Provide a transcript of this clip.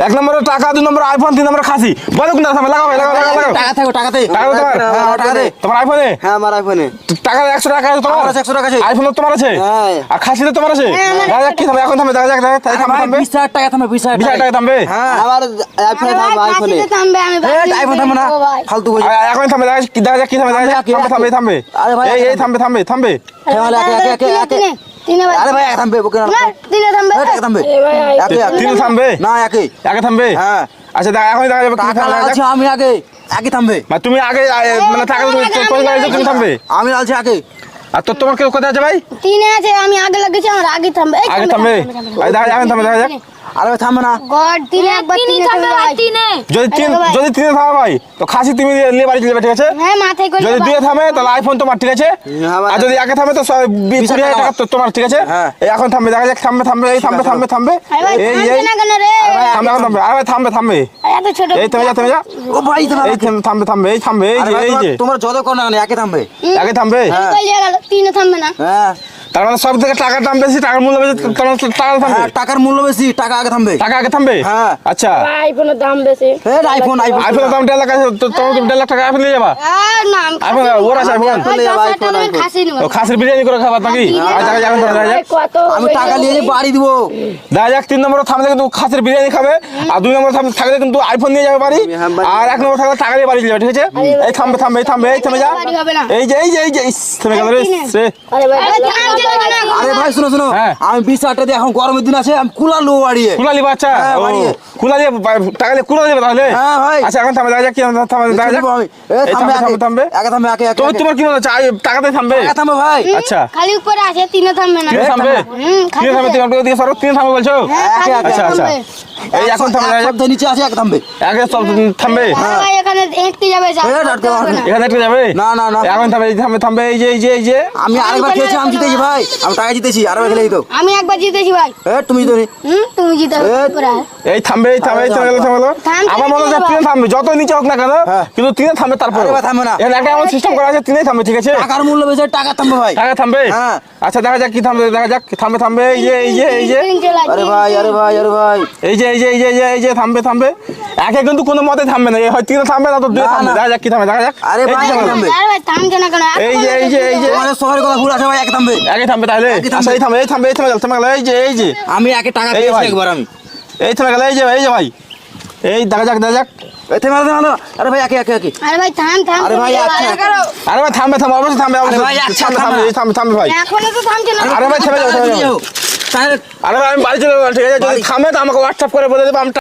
এক নম্বরে টাকা, 2 নম্বরে আইফোন, 3 নম্বরে খাসি। বলো কোনটা থামবে? লাগাও ভাই, লাগাও। টাকা থাকো, টাকাতে। টাকা তোমার? হ্যাঁ, টাকাতে। তোমার আইফোনে? হ্যাঁ, আমার আইফোনে। টাকা 100 টাকা আছে তোমার? আমার 100 টাকা আছে। আইফোন তোমার আছে? হ্যাঁ। আর খাসি তো তোমার আছে? দেখা যাক কি থামবে, এখন থামবে, দেখা যাক, তাই থামবে, থামবে। 20,000 টাকা থামবে, 20,000 20,000 টাকা থামবে? হ্যাঁ, আমার আইফোনে থামবে, আইফোনে। আইফোন থামবে না, ফালতু কইছ। এখন থামবে, দেখা যাক কি থামবে, দেখা যাক। থামবে, থামবে। আরে ভাই, এই থামবে, থামবে, থামবে। থামলে একে। আরে ভাই, এক থামবে, বকে না। এক থামবে। তিন থামবে? না, একে। আগে থামবে? হ্যাঁ। আচ্ছা দেখা, এখন দেখা যাবে কি টাকা থামবে, দেখা যাক। আছে, আমি আগে। আগে থামবে। মানে তুমি আগে মানে টাকা তুমি লাগাইছো, তুমি থামবে। আমি আলছি আগে। আর তোমার কেউ কোথায় আছে ভাই? তিনে আছে, আমি আগে লাগিয়েছি, আমার আগে থামবে। এই আগে থামবে। দেখা যাক, এখন থামবে, দেখা যাক। আরে ভাই, থামবে না। গড তিনে একবার তিনে থামবে ভাই। যদি তিনে থামে ভাই, তো খাসি তুমি নিয়ে বাড়ি চলে যাবে, ঠিক আছে? হ্যাঁ, মাথায় করে যদি 2 থামে তাহলে আইফোন তোমার, ঠিক আছে? আর যদি একে থামে তো 20,000 টাকা তোমার, ঠিক আছে? হ্যাঁ। এই এখন থামবে, দেখা যাক, থামবে, থামবে, এই থামবে, থামবে, থামবে। এই এই না কেন রে? থামবে, এখন থামবে। আরে ভাই থামবে, থামবে। এত ছোট এই থেমে যা, থেমে যা। ও ভাই, এই থামবে, থামবে, এই থামবে, এই আরে যে, ভাই, এই যে। তোমার যত কোন না একে থামবে। আগে থামবে। কই গেল? তিনে থামবে না। হ্যাঁ, তার মানে সব থেকে টাকার দাম বেশি, টাকার মূল্য বেশি, তার মানে টাকা থামবে। হ্যাঁ, টাকার মূল্য বেশি, টাকা আগে থামবে। টাকা আগে থামবে? হ্যাঁ। আচ্ছা। আইফোনের দাম বেশি। হ্যাঁ, আইফোন। আইফোনের দাম 1.5 লাখ আছে, তোমার 1.5 লাখ টাকা আইফোন নিয়ে যাবা? আর না, আইফোন ওর আছে আইফোন? খাসি নিব। ও খাসির বিরিয়ানি করে খাবার নাকি? আচ্ছা, দেখা যাক, দেখা যাক। কত আমি টাকা নিয়ে যে বাড়ি দিব। দেখা যাক, 3 নম্বরে থামলে কিন্তু খাসির বিরিয়ানি খাবে, আর 2 নম্বরে থাকলে কিন্তু আইফোন নিয়ে যাবে বাড়ি, আর 1 নম্বরে থাকলে টাকা দিয়ে বাড়ি যাবে, ঠিক আছে? এই থামবে, থামবে, এই থামবে, এই থেমে যা। এই যে, এই যে, এই যে, ইস, থেমে গেল রে। আরে ভাই আরে ভাই, শুনো শুনো, হ্যাঁ। আমি 20,000 টাকা দিয়ে, এখন গরমের দিন আছে, আমি কুলা লো বাড়িয়ে। কুলা লিবা? আচ্ছা, হ্যাঁ, ও, বাড়িয়ে। কুলা দিয়ে টাকা দিয়ে কুলা দিবে তাহলে? হ্যাঁ ভাই। আচ্ছা, এখন থামবে, দেখা যাক কি থামবে, দেখা যাক। আমি এই থামবে, থামবে, থামবে। একে থামবে, একে একে। তোমার কি মনে হচ্ছে টাকাতে থামবে? একে থামবে ভাই। আচ্ছা, খালি উপরে আছে, তিনে থামবে না। তিনে থামবে? খালি তিনে থামবে, তুমি দিকে সরো, তিনে থামবে বলছো? একে একে আচ্ছা, আচ্ছা। এই এখন থামবে, দেখা যাক। সপ্তাহ নিচে আছে, একে থামবে। আগে সব থামবে? আরে ভাই এখানে হেঁটে যাবে, আটকে যাবে না। এখানে একটা যাবে? না, না, না। এখন থামবে, এই থামবে, থামবে, এই যে, এই যে, এই যে। আমি আরেকবার খেয়েছি, আমি জিতেছি ভাই, আমি টাকা জিতেছি, আরেকবার খেলেই তো। আমি একবার জিতেছি ভাই। তুমি তো তুমি জিতে এই থামবে, এই থামবে, এই থামবে, থামবে। আমার মনে হচ্ছে তিনে থামবে, যত নিচে হোক না কেন, হ্যাঁ। কিন্তু তিনে থামবে। তারপর আরে ভাই, থামবে না। এখানে একটা এমন সিস্টেম করা আছে, তিনেই থামবে, ঠিক আছে? টাকার মূল্য বেশি, টাকা থামবে ভাই। টাকা থামবে? হ্যাঁ। আচ্ছা, দেখা যাক কি থামবে, দেখা যাক। থামবে, থামবে, এই যে, এই যে, এই যে, আরে ভাই, আরে ভাই, আরে ভাই। এই যে, এই যে, এই যে, এই যে, এই যে, থামবে, থামবে। একে কিন্তু কোনো মতে থামবে না, এই হয় তিনে থামবে, না তো 2 না, থামবে। না। দেখা যাক কি থামবে, দেখা যাক। আরে এই ভাই, যে, থামবে। আরে ভাই থামছে না কেন? এই যে, এই যে, এই যে, তোমাদের শহরের কথা ভুল আছে ভাই, একে থামবে। আগে থামবে তাহলে। একই থামবে। আচ্ছা, এই থামবে, এই থামবে, এই থামবে, থামে গেল, এই যে, এই যে, আমি একে টাকা এই পেয়েছি ভাই। একবার আমি। এই থেমে গেল, এই যে, এই যে ভাই, এই দেখা যাক, দেখা যাক। থেমে গেলো। আরে ভাই, একে একে একে। আরে ভাই থাম থাম। আরে ভাই, আচ্ছা। আরে ভাই থামবে, থামবে, অবশ্যই থামবে, অবশ্যই ভাই, আচ্ছা, থামবে, থামবে, এই থামবে, থামবে ভাই। এখনো তো থামছে না। আরে ভাই থেমে যাও, থেমে যাও। তাহলে আরে ভাই আমি বাড়ি চলে যাবো, ঠিক আছে? যদি থামে তো আমাকে হোয়াটসঅ্যাপ করে বলে দেবো, আমি